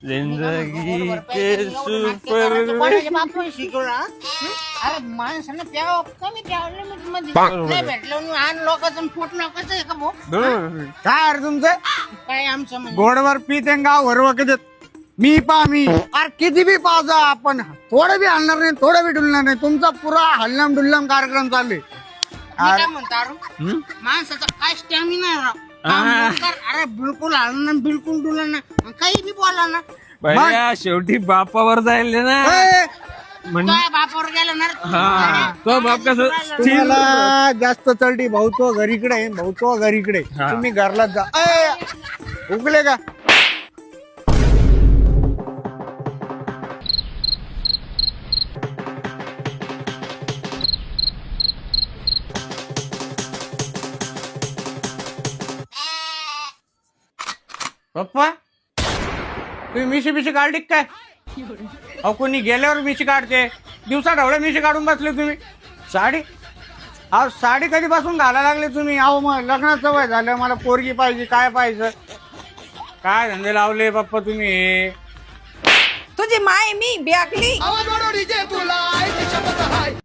जिंदगी के सुपर अरे माणसानं प्याव कमी प्याव लिमिट मध्ये भेटलं आणि लोकांचं पोट लोकांचं आहे का भाऊ काय अरे तुमचं काय आमचं म्हणजे गोडवर पिते गाव भरवा किती मी अरे किती बी पाजा आपण थोडं बी हलणार नाही थोडं बी डुलणार नाही तुमचा पुरा हल्लम डुल्लम कार्यक्रम चालू आहे. मी काय म्हणतो अरुण, माणसाचा काय स्टॅमिना आहे राव. काम कर, अरे बिलकुल हलणार बिलकुल डुलणार नाही काही बी बोला ना भैया शेवटी बापावर जाईल ना ए, काय बापावर गेला ना हा तो बाप कसं तुम्हाला जास्त चलटी भाऊ तो घरीकडे आहे, भाऊ तो घरीकडे हा. तुम्ही घरला जा ए, उगले का पप्पा तुम्ही मिशी बिशी काढली का काय अहो कोणी गेल्यावर मिशी काढते दिवसा ढवळे मिशी काढून बसले तुम्ही साडी अहो साडी कधीपासून घालायला लागले तुम्ही अहो मग लग्नाचं वय झालं मला पोरगी पाहिजे काय पाहिजे काय धंदे लावले पप्पा तुम्ही तुझी माय मी ब्याकली